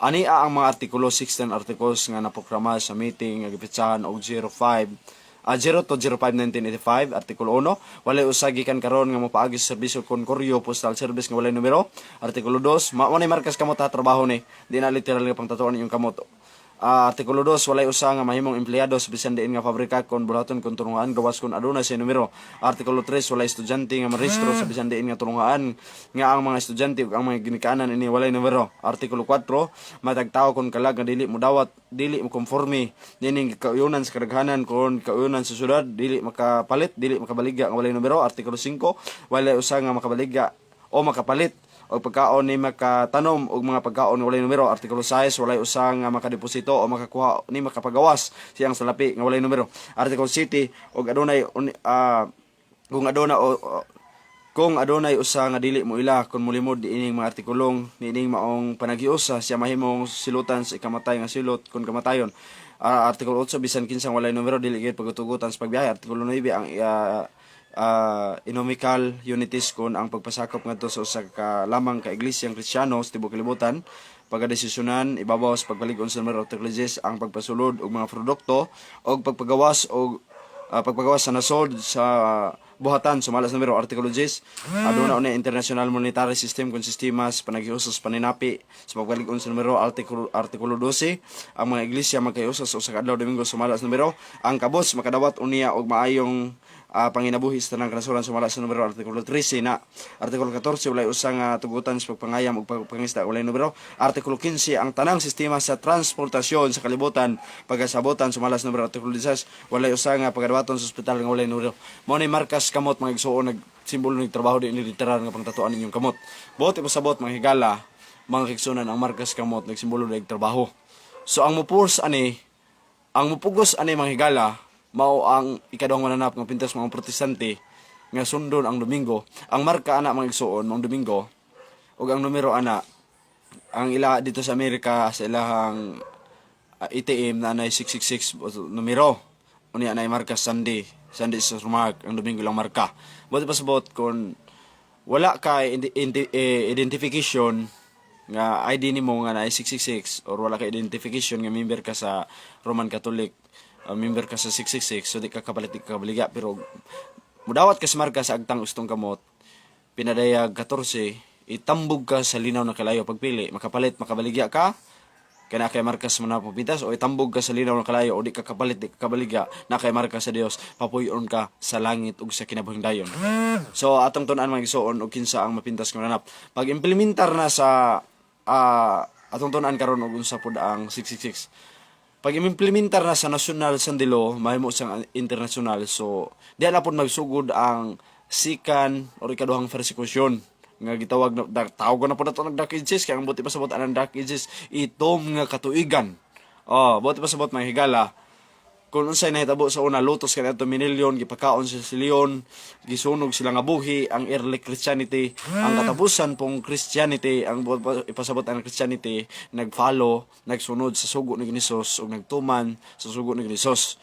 ani ang mga artikulo 16 articles nga naprograma sa meeting nga gipitsahan og 0 to 05 1985 artikulo 1 walay usagi kan karon nga mopaagi sa serbisyo kon koryo postal service nga walay numero. Artikulo 2 mao ni markas kamot ha trabaho ni di na literal nga pangtatuon inyong kamot. Artikulo 2 walay usa nga mahimong empleyado sa bisan diin nga pabrika kon bulaton kon tulungaan gawas kon aduna sa numero. Artikulo 3 walay estudyante nga marehistro sa bisan diin nga tulungaan nga ang mga estudyante ug ang mga ginikanan ini walay numero. Artikulo 4 matag tawo kon kalag nga dili mo dawat dili mo konforme dining kauyonan sa kadaghanan kon kauyonan sa syudad dili makapalit dili makabaligya nga walay numero. Artikulo 5 walay usa nga makabaligya o makapalit o pagkaon ni makatanom og mga pagkaon nga walay numero. Artikulo 6 walay usa nga makadeposito o makakuha ni makapagawas siyang salapi nga walay numero. Artikulo 7 og adunay kung adunay usa nga dili mo ila kun molimod diining mga artikulong niining maong panaghiusa siya mahimong silutan sa ikamatay nga silot kun kamatayon. Artikulo 8 bisan kinsang walay numero dili gid pagtugutan sa pagbiyahe. Artikulo 9 ang economical unities kon ang pagpasakop ngadto sa usa ka lamang ka iglesyang Kristiyano sa tibuok kalibutan pagdesisyonan ibabaw sa pagpalig-on sa numero of technologies ang pagpasulod og mga produkto og pagpagawas sa nasod sa buhatan sumalas numero. Artikulo 10 aduna una international monetary system kon sistema sa panaghiusas paninapi sa pagpalig-on sa numero. Artikulo 12 ang mga iglesia magkayusas sa usa ka adlaw Domingo sumalas numero. Ang kabos makadawat unya og maayong panginabuhi sa tanang kanasuran sumala sa numero. Artikulo 13 na. Artikulo 14 walay usa nga tugutan sa pagpangayam ug pagpangista walay numero. Artikulo 15 ang tanang sistema sa transportasyon sa kalibutan pagasabotan sumala sa numero. Artikulo 16 walay usa nga pagadawaton sa ospital nga walay numero. Mao ni markas kamot mga igsuon nagsimbolo ni trabaho di ni literal nga pangtatuan ninyong kamot. Buot ipasabot mga higala mga kigsunan ang markas kamot nagsimbolo ni trabaho. So ang mupugos ani mga higala mao ang ikaduhang mananap ng pintas mga protestante nga sundon ang Domingo. Ang marka ana mga igsuon mong Domingo ug ang numero ana ang ila dito sa Amerika sa ilahang ATM na anay 666 numero unya anay marka Sunday sa mark ang Domingo lang marka. Buti pasabot kon wala ka identification nga ID nimo nga anay 666 or wala ka identification nga member ka sa Roman Catholic member ka sa 666 so di ka kapalit di ka kabaligya pero mudawat ka sa marka sa agtang ustong kamot pinadayag 14 itambog ka sa linaw na kalayo pagpili makapalit makabaligya ka kana kay markas mo na pupitas o itambog ka sa linaw na kalayo o di ka kapalit di ka kabaligya na kay markas sa Dios papuyon ka sa langit ug sa kinabuhing dayon. So atong tun-an mga igsoon og kinsa ang mapintas nga nanap pag implementar na sa atong tun-an karon og unsa pud ang 666 pag implementar na sa national sandilo mahimo sang international so diha na pud magsugod ang sikan o ikaduhang persecution nga gitawag na tawag na pud nato ng Dark Ages kay ang buti pasabot ang Dark Ages itom nga katuigan. Buti pasabot mga higala kung unsay nahitabo sa una lutos kaniadto minilyon gipakaon sa Leon gisunog sila nga buhi ang early Christianity ang katapusan pong Christianity ang ipasabot ang Christianity nagfollow nagsunod sa sugo ni Hesus ug nagtuman sa sugo ni Hesus.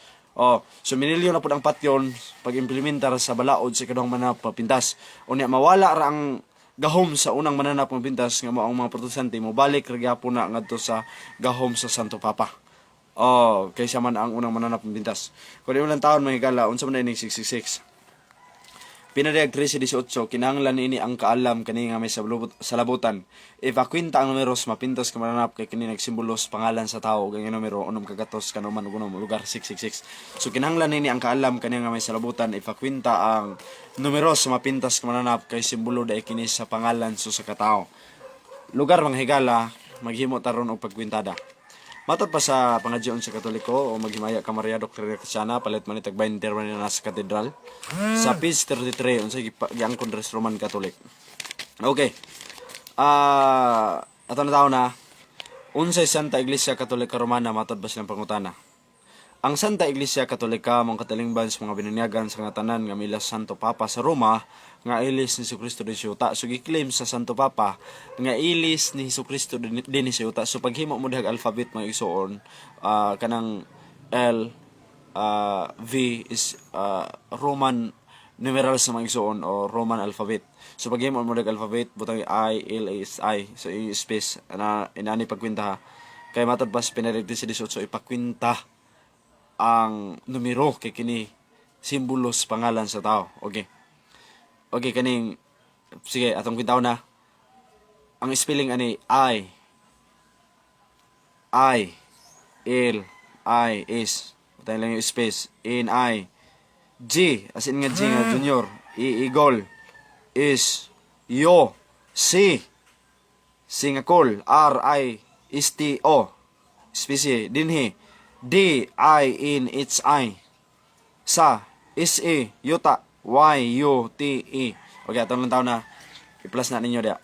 So minilyon na pud ang patyon pag implementar sa balaod sa ikaduhang mananap pintas unya mawala ra ang gahom sa unang mananap ng pintas nga mao ang mga protestante mo balik ra gyapon na ngadto sa gahom sa Santo Papa. Kaysa man ang unang mananap ng pintas. Kung ilang taon mga higala, unsa man na 666. Pinadayag 13-18, kinahanglan ini ang kaalam kani nga may salabutan. Ipakwinta ang numeros mapintas ka mananap kay kini nagsimbolos pangalan sa tao ug ang numero unom kagatos kanuman ug unom lugar 666. So kinahanglan ini ang kaalam kani nga may salabutan ipakwinta ang numeros mapintas ka mananap kay simbolo dai kini sa pangalan sa katao. Lugar mga higala maghimo taron og pagkwintada. Matod pa sa pangadyon sa Katoliko o maghimaya ka Maria Doctrina Cristiana palit man itag 20 na sa katedral sa page 33 unsay giangkon res Roman Catholic. Okay. Ato na taon na Unsay Santa Iglesia Katolika Romana matod ba silang pangutana? Ang Santa Iglesia Katolika mong katalingban sa mga bininyagan sa nga tanan nga milas Santo Papa sa Roma nga ilis ni Jesucristo din siya uta. So giklaim sa Santo Papa nga ilis ni Jesucristo din siya uta. So paghimo mo dihag alphabet mga igsoon, kanang L, V is Roman numeral sa mga igsoon o Roman alphabet. So paghimo mo dihag alphabet butang I, L, is I. So i-space inani pagkwinta ha. Kay matod pa sa Benedicto 18 so ipakwinta ang numero kay kini simbolos pangalan sa tao. Okay. Okay kaning sige atong kwintaw na. Ang spelling ani I, L, I is tayo lang yung space in I, G as in nga G nga junior, E eagle, is yo, C nga cool, R I is T O specie dinhi, D I in its I, sa is E yuta, Y U T E. Okay atong lang taw na i-plus na ninyo dia.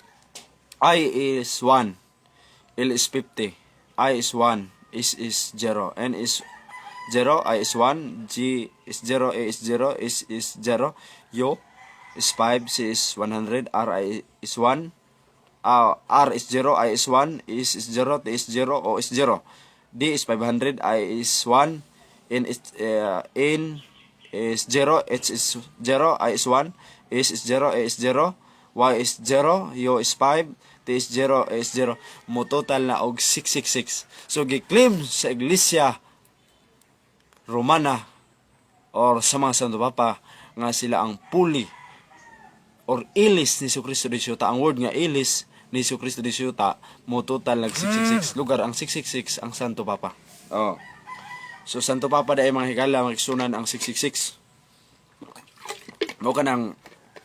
I is 1, L is 50, I is 1, is 0, N is 0, I is 1, G is 0, A is 0, is 0, U is 5, C is 100, R I is 1, R is 0, I is 1, is 0, T is 0, O is 0, D is 500, I is 1, N is 0, H is 0, I is 1, is 0, A is 0, Y is 0, U is 5, T is 0, A is 0. Mo total na og 666. So giklaim sa Iglesia Romana or sa mga Santo Papa nga sila ang puli or ilis ni Jesucristo de Ciuta. Ang word nga ilis ni Jesucristo de Ciuta mo total nag 666. Lugar ang 666 ang Santo Papa. Oh. So Santo Papa dai mga higala magsunan ang 666. Mo kanang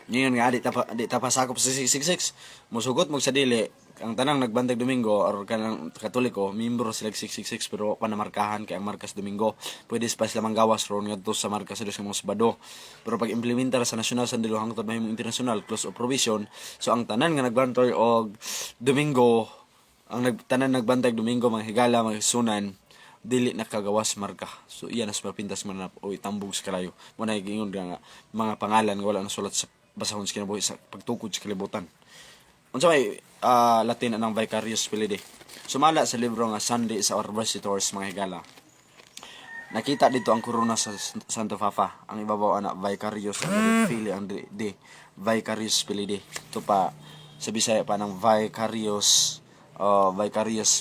ngayon nga di ta pasakop sa 666. Musugot mo sa dili ang tanang nagbantay Domingo or kanang Katoliko, miyembro sila 666 pero pa namarkahan kay ang markas Domingo. Pwede pa sila manggawas ron ngadto sa markas sa mga Sabado. Pero pag implementar sa nasyonal sa dilo hangtod mahimong international close of provision, so ang tanan nga nagbantay og Domingo, ang tanan nagbantay Domingo mga higala mga sunan dili nakagawas marka. So iyan as mapintas man na o itambog sa kalayo. Mo na gingon nga mga pangalan nga wala nasulat sa basahon sa kinabuhi sa pagtukod sa kalibutan. Unsa may Latin anang Vicarius Filii. Sumala sa libro nga Sunday sa Our Visitors mga higala. Nakita dito ang korona sa Santo Papa. Ang ibabaw ana Vicarius Filii ang di Vicarius Filii. Ito pa sa Bisaya pa ng Vicarius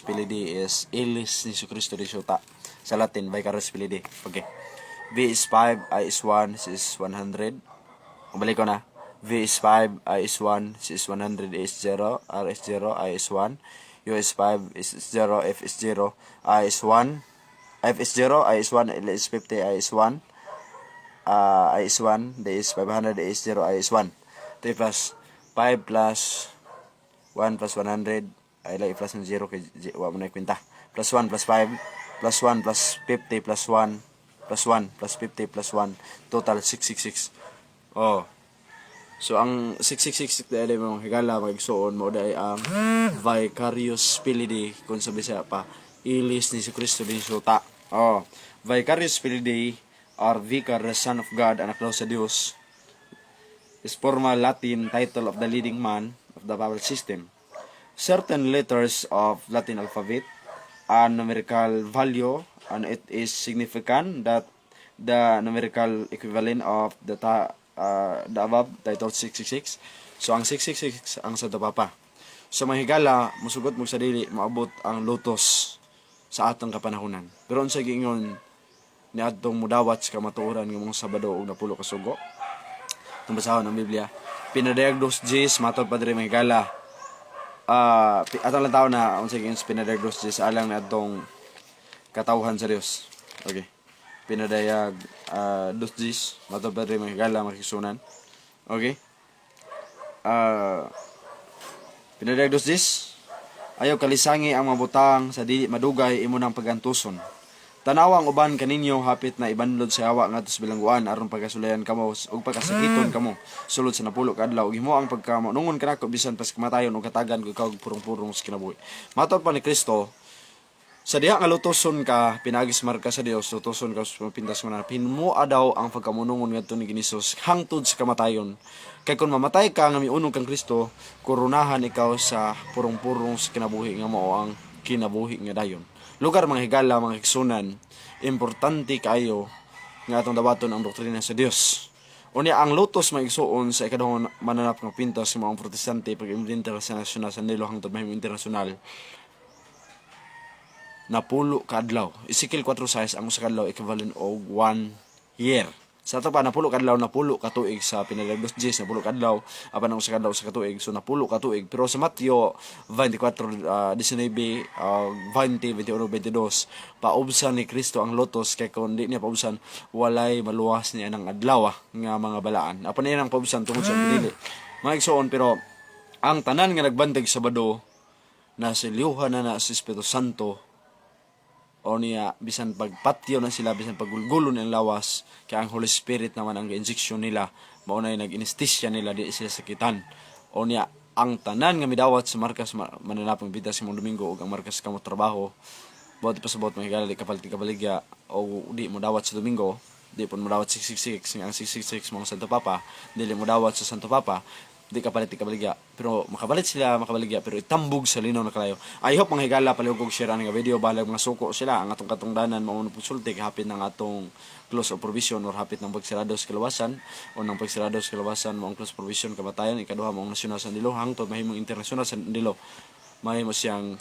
Filii is ilis ni Jesucristo de Ciuta. Sa Latin Vicarius Filii. Okay. V is 5, I is 1, C is 100. Balik ko na. V is 5, I is 1, C is 100, A is 0, R is 0, I is 1, U is 5, is 0, F is 0, I is 1, F is 0, I is 1, L is 50, I is 1, I is 1, D is 500, A is 0, I is 1. 3 plus 5 plus 1 plus 100, ay lang i-plus ng 0 kay wa mo na ikwenta. Plus 1 plus 5, plus 1 plus 50 plus 1, plus 1 plus 50 plus 1, total 666. Oh. So ang 666 dahil mga higala magigsoon mo dahil ang Vicarius Filii kung sa Bisaya pa ilis ni Jesucristo din Ciuta. Oh, Vicarius Filii or Vicar, the Son of God, anak daw sa Dios, is formal Latin title of the leading man of the Bible system. Certain letters of Latin alphabet and numerical value, and it is significant that the numerical equivalent of the above title 666. So ang 666 ang Santo Papa. So mga higala musugot mo sa dili maabot ang lotos sa atong kapanahunan. Pero unsa giingon ni adtong mudawat sa kamatuoran ng mga Sabado ug napulo ka sugo. Itong basahon ng Biblia. Pinadayag dos Gs matod padre mga higala. Atong lang tao na unsa giingon pinadayag dos Gs alang ni adtong katawhan sa Dios. Okay. Pinadayag dos Gs matod padre mga higala makisunan. Okay. Pinadayag dos Gs ayaw kalisangi ang mabutang sa dili madugay imo nang pagantuson. Tanawa ang uban kaninyo hapit na ibanlod sa yawa ngadto sa bilangguan aron pagkasulayan kamo ug pagkasakiton kamo sulod sa napulo ka adlaw ug himo ang pagkamonungon kanako bisan pas kamatayon ug katagan ug kag purong-purong sa kinabuhi. Matod pa ni Kristo Sa diha nga lutoson ka, pinagismar ka sa Dios, lutoson ka sa pintas mo na, pinmoa daw ang pagkamunungon ngadto ni Ginisus hangtod sa kamatayon. Kay kung mamatay ka nga miunong kang Kristo, koronahan ikaw sa purong-purong sa kinabuhi nga mao ang kinabuhi nga dayon. Lugar mga higala, mga higsunan, importante kayo nga atong dawaton ang doktrina sa Dios. Unya ang lutos maigsuon sa ikadahong mananap nga pintas sa mga protestante pag internasyonal sa nilo hangtod mahimong internasyonal. Napulo ka adlaw. Ezekiel 4:6 ang usa ka adlaw equivalent og 1 year. Sa ato pa napulo ka adlaw, napulo ka tuig sa pinalagos Gs, napulo ka adlaw apan ang usa ka adlaw sa katuig, so napulo ka tuig. Pero sa Mateo 24:19 20 21 22 paubsan ni Kristo ang lotos kay kun di niya paubsan walay maluwas niya ng adlaw nga mga balaan. Apan niya ang paubsan tungod sa pinili. Mga igsoon, pero ang tanan nga nagbantag Sabado na silyuhan na sa Espiritu Santo o niya bisan pagpatyo na sila, bisan paggulgulo ng lawas, kaya ang Holy Spirit naman ang injection nila, maunay nag-anesthesia nila, di sila sakitan. O niya ang tanan nga midawat sa markas mananapang bida sa mong Domingo o ang markas kamo trabaho, bawat pa sa bawat mahigala di kapalti kabaligya o di mo dawat sa Domingo, di po mo dawat 666 ang 666 mga Santo Papa, dili mo dawat sa Santo Papa, di kapalit kabaligya, pero makabaligya pero itambog sa linaw na kalayo. I hope mga higala palihog share nga video balag mga suko sila ang atong katungdanan mao na pagsulti hapit ng atong close of provision or hapit ng pagsirado sa kalawasan o ng pagsirado sa kalawasan mao ang close provision kamatayan ikaduha mao ang nasyonal sa Dilo hangtod mahimong internasyonal sa Dilo mahimo siyang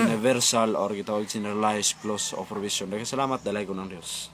universal or gitawag generalized close of provision. Daghang salamat, dalay ko ng Dios.